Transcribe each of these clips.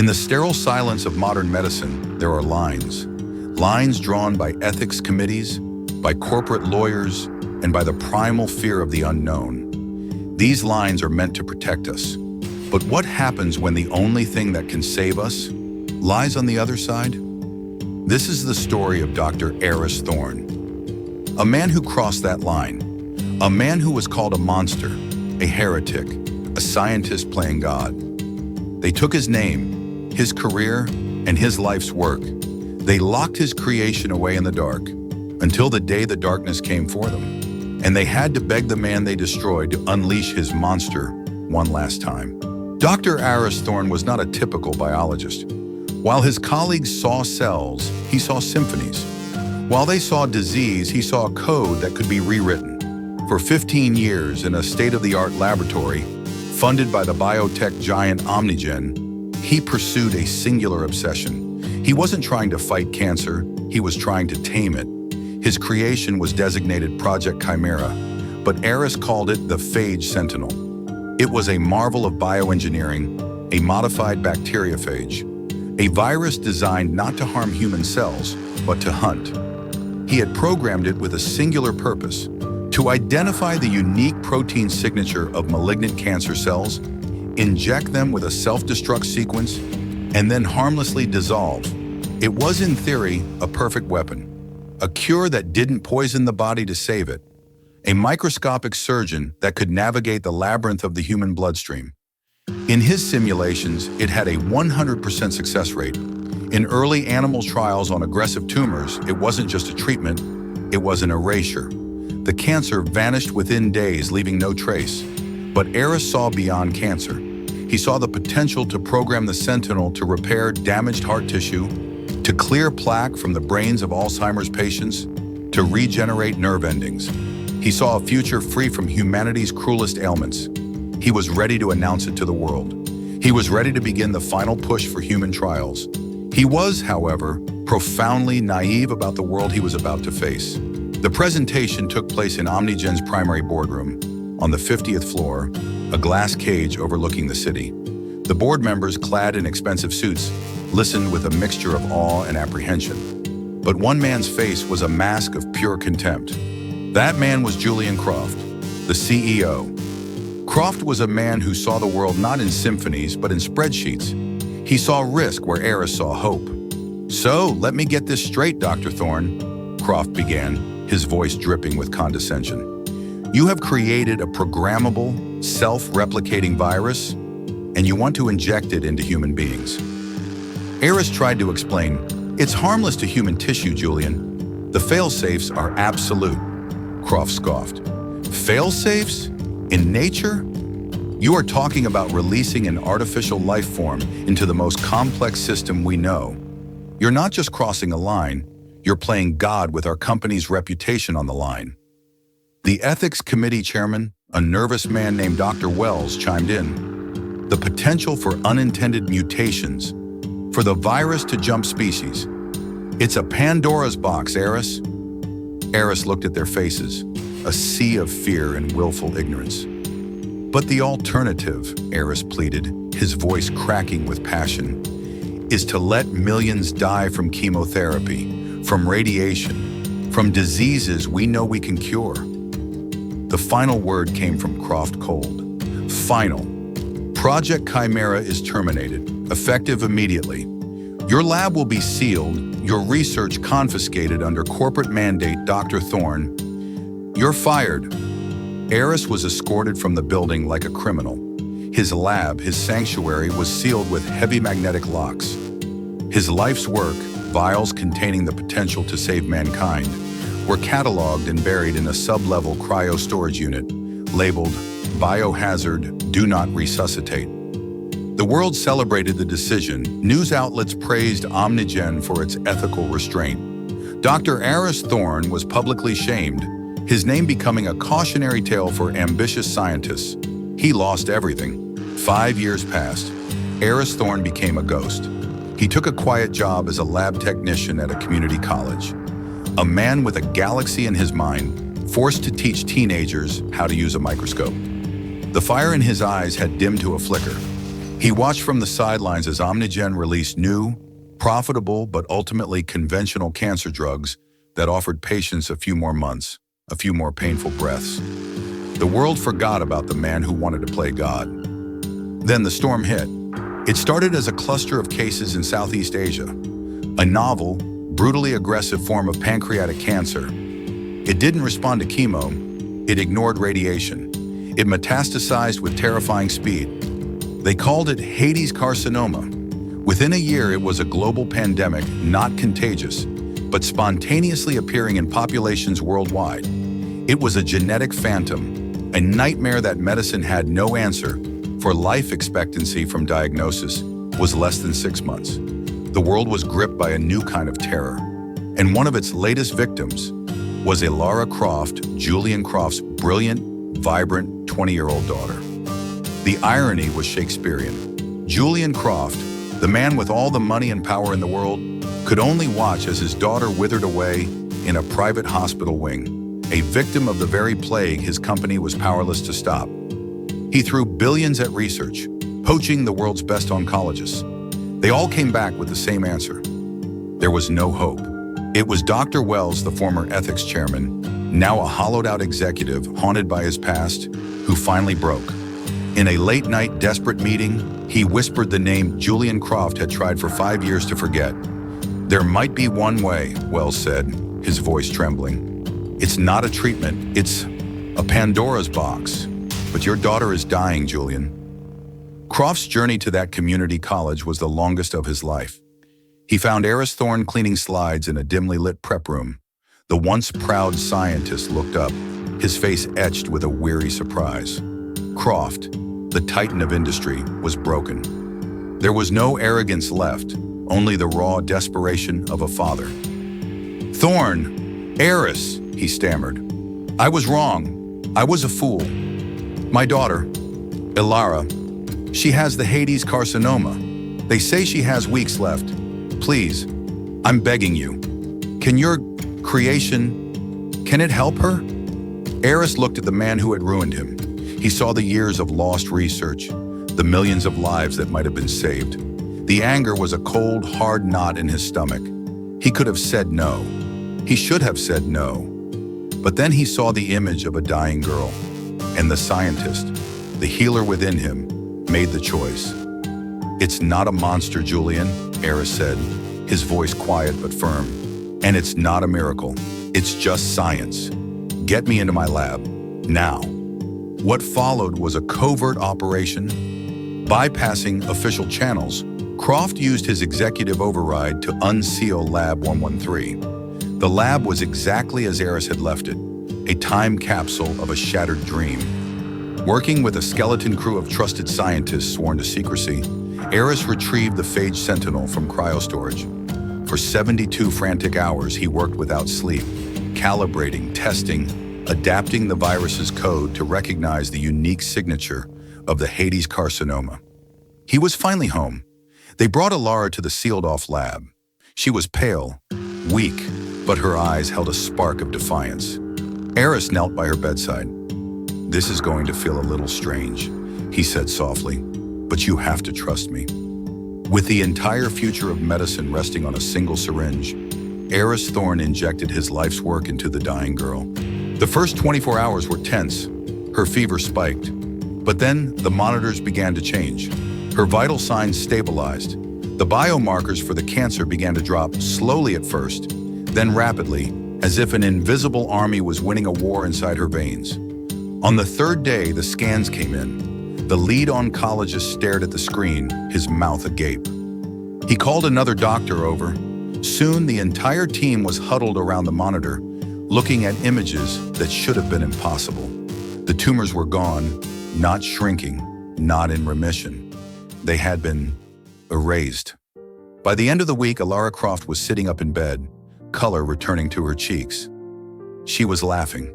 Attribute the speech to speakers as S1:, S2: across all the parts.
S1: the sterile silence of modern medicine, there are lines. Lines drawn by ethics committees, by corporate lawyers, and by the primal fear of the unknown. These lines are meant to protect us. But what happens when the only thing that can save us lies on the other side? This is the story of Dr. Eris Thorne, a man who crossed that line, a man who was called a monster, a heretic, a scientist playing God. They took his name, his career, and his life's work. They locked his creation away in the dark until the day the darkness came for them. And they had to beg the man they destroyed to unleash his monster one last time. Dr. Eris Thorne was not a typical biologist. While his colleagues saw cells, he saw symphonies. While they saw disease, he saw a code that could be rewritten. For 15 years in a state-of-the-art laboratory, funded by the biotech giant Omnigen, he pursued a singular obsession. He wasn't trying to fight cancer, he was trying to tame it. His creation was designated Project Chimera, but Eris called it the phage sentinel. It was a marvel of bioengineering, a modified bacteriophage, a virus designed not to harm human cells, but to hunt. He had programmed it with a singular purpose: to identify the unique protein signature of malignant cancer cells, inject them with a self-destruct sequence, and then harmlessly dissolve. It was, in theory, a perfect weapon. A cure that didn't poison the body to save it. A microscopic surgeon that could navigate the labyrinth of the human bloodstream. In his simulations, it had a 100% success rate. In early animal trials on aggressive tumors, it wasn't just a treatment, it was an erasure. The cancer vanished within days, leaving no trace. But Eris saw beyond cancer. He saw the potential to program the sentinel to repair damaged heart tissue, to clear plaque from the brains of Alzheimer's patients, to regenerate nerve endings. He saw a future free from humanity's cruelest ailments. He was ready to announce it to the world. He was ready to begin the final push for human trials. He was, however, profoundly naive about the world he was about to face. The presentation took place in Omnigen's primary boardroom, on the 50th floor, a glass cage overlooking the city. The board members, clad in expensive suits, listened with a mixture of awe and apprehension. But one man's face was a mask of pure contempt. That man was Julian Croft, the CEO. Croft was a man who saw the world not in symphonies, but in spreadsheets. He saw risk where Eris saw hope. "So, let me get this straight, Dr. Thorne," Croft began, his voice dripping with condescension. "You have created a programmable, self-replicating virus, and you want to inject it into human beings." Eris tried to explain, "It's harmless to human tissue, Julian. The fail-safes are absolute," Croft scoffed. "Fail-safes? In nature? You are talking about releasing an artificial life form into the most complex system we know. You're not just crossing a line, you're playing God with our company's reputation on the line." The ethics committee chairman, a nervous man named Dr. Wells, chimed in. "The potential for unintended mutations, for the virus to jump species. It's a Pandora's box, Eris." Eris looked at their faces, a sea of fear and willful ignorance. "But the alternative," Eris pleaded, his voice cracking with passion, "is to let millions die from chemotherapy, from radiation, from diseases we know we can cure." The final word came from Croft cold. Final. Project Chimera is terminated, effective immediately. Your lab will be sealed, your research confiscated under corporate mandate, Dr. Thorne. You're fired. Eris was escorted from the building like a criminal. His lab, his sanctuary, was sealed with heavy magnetic locks. His life's work, vials containing the potential to save mankind, were cataloged and buried in a sub-level cryo-storage unit, labeled Biohazard, Do Not Resuscitate. The world celebrated the decision. News outlets praised Omnigen for its ethical restraint. Dr. Eris Thorne was publicly shamed, his name becoming a cautionary tale for ambitious scientists. He lost everything. 5 years passed. Eris Thorne became a ghost. He took a quiet job as a lab technician at a community college. A man with a galaxy in his mind, forced to teach teenagers how to use a microscope. The fire in his eyes had dimmed to a flicker. He watched from the sidelines as Omnigen released new, profitable but ultimately conventional cancer drugs that offered patients a few more months, a few more painful breaths. The world forgot about the man who wanted to play God. Then the storm hit. It started as a cluster of cases in Southeast Asia, a novel, brutally aggressive form of pancreatic cancer. It didn't respond to chemo, it ignored radiation. It metastasized with terrifying speed. They called it Hades carcinoma. Within a year, it was a global pandemic, not contagious, but spontaneously appearing in populations worldwide. It was a genetic phantom, a nightmare that medicine had no answer, for life expectancy from diagnosis was less than 6 months. The world was gripped by a new kind of terror, and one of its latest victims was a Lara Croft, Julian Croft's brilliant, vibrant 20-year-old daughter. The irony was Shakespearean. Julian Croft, the man with all the money and power in the world, could only watch as his daughter withered away in a private hospital wing, a victim of the very plague his company was powerless to stop. He threw billions at research, poaching the world's best oncologists. They all came back with the same answer. There was no hope. It was Dr. Wells, the former ethics chairman, now a hollowed-out executive haunted by his past, who finally broke. In a late-night desperate meeting, he whispered the name Julian Croft had tried for 5 years to forget. "There might be one way," Wells said, his voice trembling. "It's not a treatment, it's a Pandora's box. But your daughter is dying, Julian." Croft's journey to that community college was the longest of his life. He found Eris Thorne cleaning slides in a dimly lit prep room. The once proud scientist looked up, his face etched with a weary surprise. Croft, the titan of industry, was broken. There was no arrogance left, only the raw desperation of a father. "Thorne, Eris," he stammered. "I was wrong. I was a fool. My daughter, Ilara, she has the Hades carcinoma. They say she has weeks left. Please, I'm begging you. Can your creation, can it help her?" Eris looked at the man who had ruined him. He saw the years of lost research, the millions of lives that might have been saved. The anger was a cold, hard knot in his stomach. He could have said no. He should have said no. But then he saw the image of a dying girl, and the scientist, the healer within him, made the choice. "It's not a monster, Julian," Eris said, his voice quiet but firm. "And it's not a miracle. It's just science. Get me into my lab, now." What followed was a covert operation. Bypassing official channels, Croft used his executive override to unseal Lab 113. The lab was exactly as Eris had left it, a time capsule of a shattered dream. Working with a skeleton crew of trusted scientists sworn to secrecy, Eris retrieved the phage sentinel from cryostorage. For 72 frantic hours, he worked without sleep, calibrating, testing, adapting the virus's code to recognize the unique signature of the Hades carcinoma. He was finally home. They brought Ilara to the sealed-off lab. She was pale, weak, but her eyes held a spark of defiance. Eris knelt by her bedside. "This is going to feel a little strange," he said softly, "but you have to trust me." With the entire future of medicine resting on a single syringe, Eris Thorne injected his life's work into the dying girl. The first 24 hours were tense. Her fever spiked. But then the monitors began to change. Her vital signs stabilized. The biomarkers for the cancer began to drop, slowly at first, then rapidly, as if an invisible army was winning a war inside her veins. On the third day, the scans came in. The lead oncologist stared at the screen, his mouth agape. He called another doctor over. Soon, the entire team was huddled around the monitor, looking at images that should have been impossible. The tumors were gone, not shrinking, not in remission. They had been erased. By the end of the week, Ilara Croft was sitting up in bed, color returning to her cheeks. She was laughing.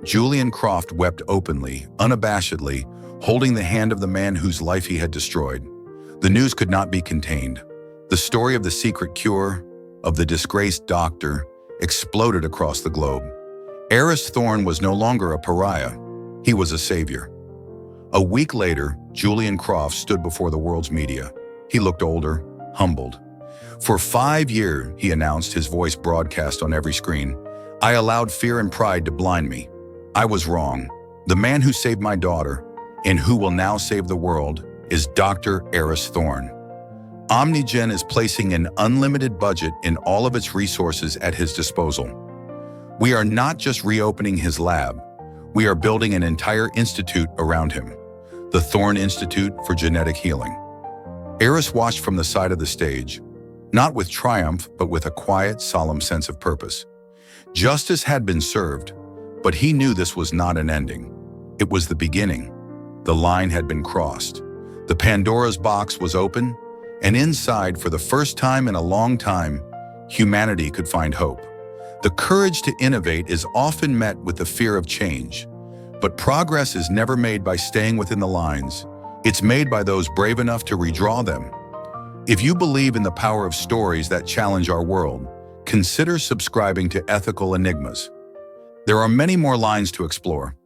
S1: Julian Croft wept openly, unabashedly, holding the hand of the man whose life he had destroyed. The news could not be contained. The story of the secret cure, of the disgraced doctor, exploded across the globe. Eris Thorne was no longer a pariah. He was a savior. A week later, Julian Croft stood before the world's media. He looked older, humbled. For 5 years, he announced, his voice broadcast on every screen, I allowed fear and pride to blind me. I was wrong. The man who saved my daughter, and who will now save the world, is Dr. Eris Thorne. Omnigen is placing an unlimited budget in all of its resources at his disposal. We are not just reopening his lab, we are building an entire institute around him, the Thorne Institute for Genetic Healing. Eris watched from the side of the stage, not with triumph, but with a quiet, solemn sense of purpose. Justice had been served, but he knew this was not an ending. It was the beginning. The line had been crossed. The Pandora's box was open, and inside, for the first time in a long time, humanity could find hope. The courage to innovate is often met with the fear of change, but progress is never made by staying within the lines. It's made by those brave enough to redraw them. If you believe in the power of stories that challenge our world, consider subscribing to Ethical Enigmas. There are many more lines to explore.